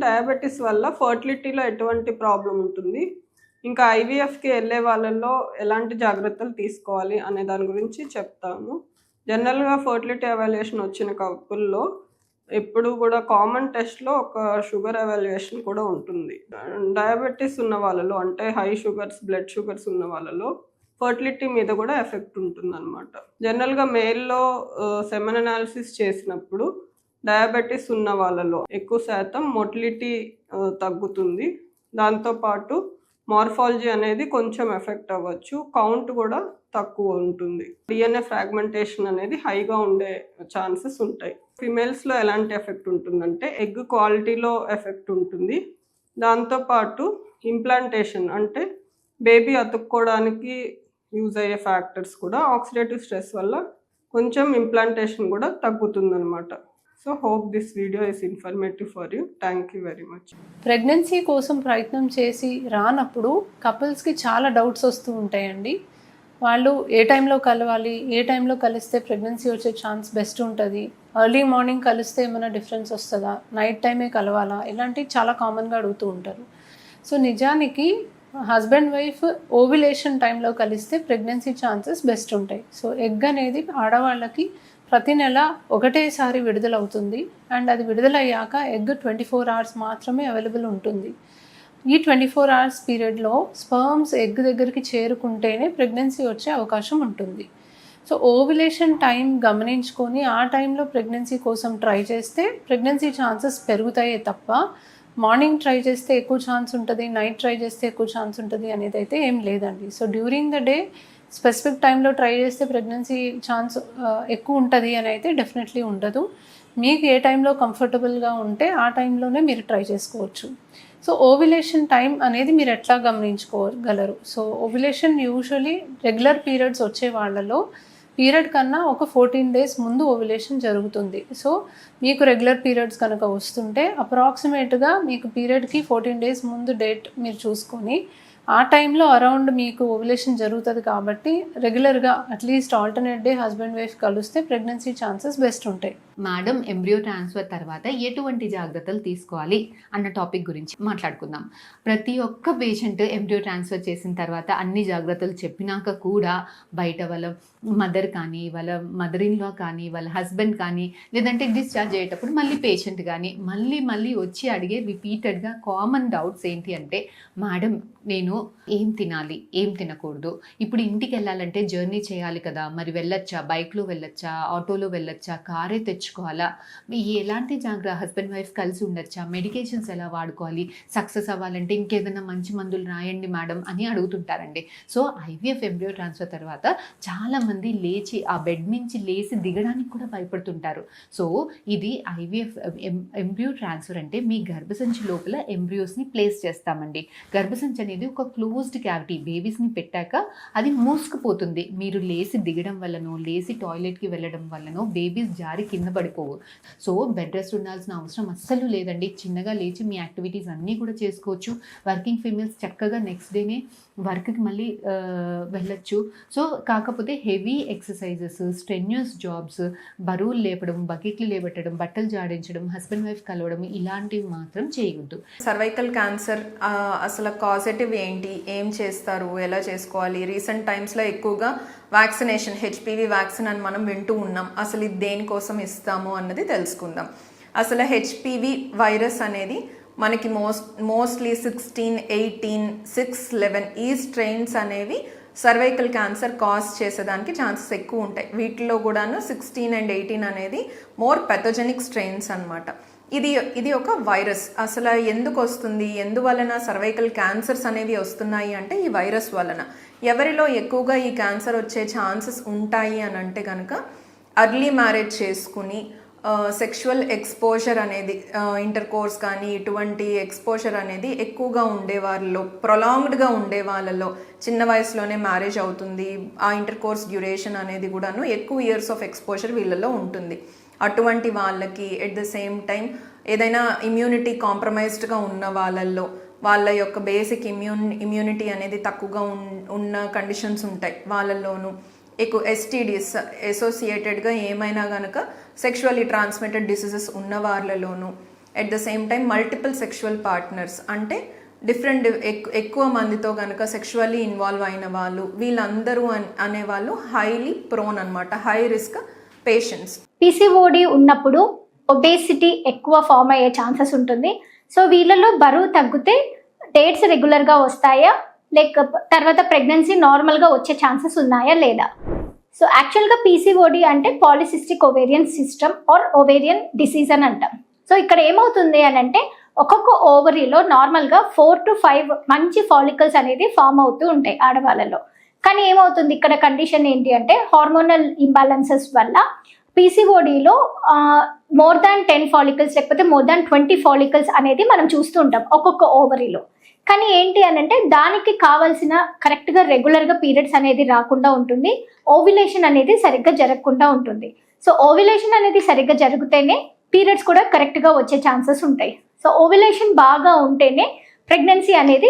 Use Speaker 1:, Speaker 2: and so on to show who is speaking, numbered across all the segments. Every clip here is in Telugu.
Speaker 1: డయాబెటీస్ వల్ల ఫర్టిలిటీలో ఎటువంటి ప్రాబ్లం ఉంటుంది, ఇంకా ఐవీఎఫ్కి వెళ్ళే వాళ్ళల్లో ఎలాంటి జాగ్రత్తలు తీసుకోవాలి అనే దాని గురించి చెప్తాము. జనరల్గా ఫర్టిలిటీ ఎవాల్యుయేషన్ వచ్చిన కపుల్లో ఎప్పుడు కూడా కామన్ టెస్ట్లో ఒక షుగర్ ఎవాల్యుయేషన్ కూడా ఉంటుంది. డయాబెటీస్ ఉన్న వాళ్ళలో అంటే హై షుగర్స్, బ్లడ్ షుగర్స్ ఉన్న వాళ్ళలో ఫర్టిలిటీ మీద కూడా ఎఫెక్ట్ ఉంటుంది అనమాట. జనరల్గా మేల్లో సెమెన్ అనాలిసిస్ చేసినప్పుడు డయాబెటీస్ ఉన్న వాళ్ళలో ఎక్కువ శాతం మొటిలిటీ తగ్గుతుంది. దాంతోపాటు మార్ఫాలజీ అనేది కొంచెం ఎఫెక్ట్ అవ్వచ్చు, కౌంట్ కూడా తక్కువ ఉంటుంది, డిఎన్ఏ ఫ్రాగ్మెంటేషన్ అనేది హైగా ఉండే ఛాన్సెస్ ఉంటాయి. ఫిమేల్స్లో ఎలాంటి ఎఫెక్ట్ ఉంటుందంటే ఎగ్ క్వాలిటీలో ఎఫెక్ట్ ఉంటుంది. దాంతోపాటు ఇంప్లాంటేషన్ అంటే బేబీ అతుక్కోవడానికి యూజ్ అయ్యే ఫ్యాక్టర్స్ కూడా ఆక్సిడేటివ్ స్ట్రెస్ వల్ల కొంచెం ఇంప్లాంటేషన్ కూడా తగ్గుతుందన్నమాట. So hope this video is informative for you. Thank you very much.
Speaker 2: Pregnancy కోసం ప్రయత్నం చేసి రానప్పుడు కపుల్స్కి చాలా డౌట్స్ వస్తూ ఉంటాయండి. వాళ్ళు ఏ టైంలో కలవాలి, ఏ టైంలో కలిస్తే ప్రెగ్నెన్సీ వచ్చే ఛాన్స్ బెస్ట్ ఉంటుంది, ఎర్లీ మార్నింగ్ కలిస్తే ఏమైనా డిఫరెన్స్ వస్తుందా, నైట్ టైమే కలవాలా, ఇలాంటివి చాలా కామన్గా అడుగుతూ ఉంటారు. సో నిజానికి హస్బెండ్ వైఫ్ ఓవ్యులేషన్ టైంలో కలిస్తే ప్రెగ్నెన్సీ ఛాన్సెస్ బెస్ట్ ఉంటాయి. సో ఎగ్ అనేది ఆడవాళ్ళకి ప్రతి నెల ఒకటేసారి విడుదలవుతుంది అండ్ అది విడుదలయ్యాక ఎగ్ 24 hours మాత్రమే అవైలబుల్ ఉంటుంది. ఈ 24 hours పీరియడ్లో స్పర్మ్స్ ఎగ్ దగ్గరికి చేరుకుంటేనే ప్రెగ్నెన్సీ వచ్చే అవకాశం ఉంటుంది. సో ఓవ్యులేషన్ టైం గమనించుకొని ఆ టైంలో ప్రెగ్నెన్సీ కోసం ట్రై చేస్తే ప్రెగ్నెన్సీ ఛాన్సెస్ పెరుగుతాయే తప్ప మార్నింగ్ ట్రై చేస్తే ఎక్కువ ఛాన్స్ ఉంటుంది, నైట్ ట్రై చేస్తే ఎక్కువ ఛాన్స్ ఉంటుంది అనేది అయితే ఏం లేదండి. So during the day specific టైంలో ట్రై చేస్తే ప్రెగ్నెన్సీ ఛాన్స్ ఎక్కువ ఉంటుంది అని అయితే డెఫినెట్లీ ఉండదు. మీకు ఏ టైంలో కంఫర్టబుల్గా ఉంటే ఆ టైంలోనే మీరు ట్రై చేసుకోవచ్చు. సో ఓవ్యులేషన్ టైం అనేది మీరు ఎట్లా గమనించుకోగలరు? So ovulation usually regular periods వచ్చే వాళ్ళలో పీరియడ్ కన్నా ఒక 14 days ముందు ఓవ్యులేషన్ జరుగుతుంది. సో మీకు రెగ్యులర్ పీరియడ్స్ కనుక వస్తుంటే అప్రాక్సిమేట్గా మీకు పీరియడ్కి 14 days ముందు డేట్ మీరు చూసుకొని ఆ టైంలో అరౌండ్ మీకు ఓవ్యులేషన్ జరుగుతుంది కాబట్టి రెగ్యులర్గా at least alternate day husband wife కలిస్తే ప్రెగ్నెన్సీ ఛాన్సెస్ బెస్ట్ ఉంటాయి.
Speaker 3: మేడం, ఎంబ్రియో ట్రాన్స్ఫర్ తర్వాత ఎటువంటి జాగ్రత్తలు తీసుకోవాలి అన్న టాపిక్ గురించి మాట్లాడుకుందాం. ప్రతి ఒక్క పేషెంట్ ఎంబ్రియో ట్రాన్స్ఫర్ చేసిన తర్వాత అన్ని జాగ్రత్తలు చెప్పినాక కూడా బయట వాళ్ళ మదర్ కానీ, వాళ్ళ మదర్ ఇన్ లా కానీ, వాళ్ళ హస్బెండ్ కానీ, లేదంటే డిశ్చార్జ్ అయ్యేటప్పుడు మళ్ళీ పేషెంట్ కానీ మళ్ళీ వచ్చి అడిగే రిపీటెడ్గా కామన్ డౌట్స్ ఏంటి అంటే, మేడం నేను ఏం తినాలి, ఏం తినకూడదు, ఇప్పుడు ఇంటికి వెళ్ళాలంటే జర్నీ చేయాలి కదా, మరి వెళ్ళొచ్చా, బైక్లో వెళ్ళొచ్చా, ఆటోలో వెళ్ళొచ్చా, కారే తెచ్చుకోవాలా, ఎలాంటి జాగ్రత్త, హస్బెండ్ వైఫ్ కలిసి ఉండొచ్చా, మెడికేషన్స్ ఎలా వాడుకోవాలి, సక్సెస్ అవ్వాలంటే ఇంకేదైనా మంచి మందులు రాయండి మేడం అని అడుగుతుంటారండి. సో ఐవీఎఫ్ ఎంబ్రియో ట్రాన్స్ఫర్ తర్వాత చాలామంది లేచి ఆ బెడ్ నుంచి లేచి దిగడానికి కూడా భయపడుతుంటారు. సో ఇది ఐవీఎఫ్ ఎంబ్రియో ట్రాన్స్ఫర్ అంటే మీ గర్భసంచి లోపల ఎంబ్రియోస్ని ప్లేస్ చేస్తామండి. గర్భసంచి అనేది ఒక క్లోజ్డ్ క్యావిటీ, బేబీస్ని పెట్టాక అది మూసుకుపోతుంది. మీరు లేచి దిగడం వల్లనో, లేచి టాయిలెట్కి వెళ్ళడం వల్లనో బేబీస్ జారి కింద పడిపోవు. సో బెడ్ రెస్ట్ ఉండాల్సిన అవసరం అస్సలు లేదండి. చిన్నగా లేచి మీ యాక్టివిటీస్ అన్నీ కూడా చేసుకోవచ్చు. వర్కింగ్ ఫీమేల్స్ చక్కగా నెక్స్ట్ డేనే వర్క్కి మళ్ళీ వెళ్ళొచ్చు. సో కాకపోతే హెవీ ఎక్సర్సైజెస్, స్ట్రెన్యూస్ జాబ్స్, బరువులు లేపడం, బకెట్లు లేబెట్టడం, బట్టలు జాడించడం, హస్బెండ్ వైఫ్ కలవడం ఇలాంటివి మాత్రం చేయవద్దు.
Speaker 4: సర్వైకల్ క్యాన్సర్ అసలు కాజెటివ్ ఏంటి, ఏం చేస్తారు, ఎలా చేసుకోవాలి? రీసెంట్ టైమ్స్లో ఎక్కువగా వ్యాక్సినేషన్, హెచ్పివి వ్యాక్సిన్ అని మనం వింటూ ఉన్నాం. అసలు ఇది దేనికోసం ఇస్తాము అన్నది తెలుసుకుందాం. అసలు హెచ్పివి వైరస్ అనేది మనకి మోస్ట్లీ 16, 18, 6, 11 ఈ స్ట్రెయిన్స్ అనేవి సర్వైకల్ క్యాన్సర్ కాజ్ చేసేదానికి ఛాన్సెస్ ఎక్కువ ఉంటాయి. వీటిలో కూడాను 16 and 18 అనేది మోర్ పెథోజెనిక్ స్ట్రెయిన్స్ అనమాట. ఇది ఒక వైరస్. అసలు ఎందుకు వస్తుంది, ఎందువలన సర్వైకల్ క్యాన్సర్స్ అనేవి వస్తున్నాయి అంటే ఈ వైరస్ వలన. ఎవరిలో ఎక్కువగా ఈ క్యాన్సర్ వచ్చే ఛాన్సెస్ ఉంటాయి అని అంటే కనుక అర్లీ మ్యారేజ్ చేసుకుని సెక్షువల్ ఎక్స్పోజర్ అనేది, ఇంటర్ కోర్స్ కానీ ఇటువంటి ఎక్స్పోజర్ అనేది ఎక్కువగా ఉండే వాళ్ళలో, ప్రొలాంగ్డ్గా ఉండే వాళ్ళలో, చిన్న వయసులోనే మ్యారేజ్ అవుతుంది, ఆ ఇంటర్ కోర్స్ డ్యూరేషన్ అనేది కూడాను ఎక్కువ ఇయర్స్ ఆఫ్ ఎక్స్పోజర్ వీళ్ళలో ఉంటుంది. అటువంటి వాళ్ళకి ఎట్ ద సేమ్ టైం ఏదైనా ఇమ్యూనిటీ కాంప్రమైజ్డ్గా ఉన్న వాళ్ళల్లో వాళ్ళ యొక్క బేసిక్ ఇమ్యూనిటీ అనేది తక్కువగా ఉన్న కండిషన్స్ ఉంటాయి. వాళ్ళల్లోనూ ఎక్కువ ఎస్టీడీస్ అసోసియేటెడ్గా ఏమైనా కనుక సెక్షువల్లీ ట్రాన్స్మిటెడ్ డిసీజెస్ ఉన్న వాళ్ళలోనూ at the same time multiple sexual partners అంటే డిఫరెంట్ ఎక్కువ మందితో కనుక సెక్షువల్లీ ఇన్వాల్వ్ అయిన వాళ్ళు, వీళ్ళందరూ అనేవాళ్ళు హైలీ ప్రోన్ అనమాట, హై రిస్క్ పేషెంట్స్.
Speaker 5: పీసీఓడి ఉన్నప్పుడు ఒబేసిటీ ఎక్కువ ఫామ్ అయ్యే ఛాన్సెస్ ఉంటుంది. సో వీళ్ళలో బరువు తగ్గితే డేట్స్ రెగ్యులర్గా వస్తాయా, లేక తర్వాత ప్రెగ్నెన్సీ నార్మల్గా వచ్చే ఛాన్సెస్ ఉన్నాయా లేదా? సో యాక్చువల్గా పీసీఓడి అంటే polycystic ovarian system or ovarian disease అని అంటాం. సో ఇక్కడ ఏమవుతుంది అని అంటే ఒక్కొక్క ఓవరీలో నార్మల్గా 4 to 5 మంచి ఫాలికల్స్ అనేది ఫామ్ అవుతూ ఉంటాయి ఆడవాళ్ళలో. కానీ ఏమవుతుంది ఇక్కడ కండిషన్ ఏంటి అంటే హార్మోనల్ ఇంబ్యాలెన్సెస్ వల్ల పీసీఓడిలో మోర్ దాన్ 10 ఫాలికల్స్ లేకపోతే మోర్ దాన్ 20 ఫాలికల్స్ అనేది మనం చూస్తూ ఉంటాం ఒక్కొక్క ఓవరీలో. కానీ ఏంటి అని అంటే దానికి కావాల్సిన కరెక్ట్గా రెగ్యులర్గా పీరియడ్స్ అనేది రాకుండా ఉంటుంది, ఓవ్యులేషన్ అనేది సరిగ్గా జరగకుండా ఉంటుంది. సో ఓవ్యులేషన్ అనేది సరిగ్గా జరిగితేనే పీరియడ్స్ కూడా కరెక్ట్గా వచ్చే ఛాన్సెస్ ఉంటాయి. సో ఓవ్యులేషన్ బాగా ఉంటేనే ప్రెగ్నెన్సీ అనేది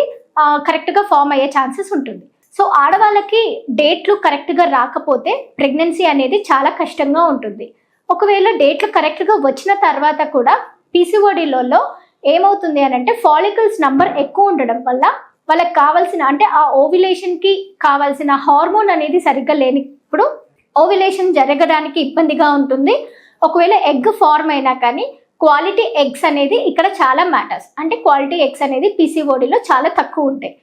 Speaker 5: కరెక్ట్గా ఫామ్ అయ్యే ఛాన్సెస్ ఉంటుంది. సో ఆడవాళ్ళకి డేట్లు కరెక్ట్గా రాకపోతే ప్రెగ్నెన్సీ అనేది చాలా కష్టంగా ఉంటుంది. ఒకవేళ డేట్లు కరెక్ట్గా వచ్చిన తర్వాత కూడా పీసీఓడిలలో ఏమవుతుంది అని అంటే ఫాలికల్స్ నంబర్ ఎక్కువ ఉండడం వల్ల వాళ్ళకి కావాల్సిన అంటే ఆ ఓవ్యులేషన్కి కావాల్సిన హార్మోన్ అనేది సరిగ్గా లేనిప్పుడు ఓవ్యులేషన్ జరగడానికి ఇబ్బందిగా ఉంటుంది. ఒకవేళ ఎగ్ ఫార్మ్ అయినా కానీ క్వాలిటీ ఎగ్స్ అనేది ఇక్కడ చాలా మ్యాటర్స్. అంటే క్వాలిటీ ఎగ్స్ అనేది పీసీఓడిలో చాలా తక్కువ ఉంటాయి.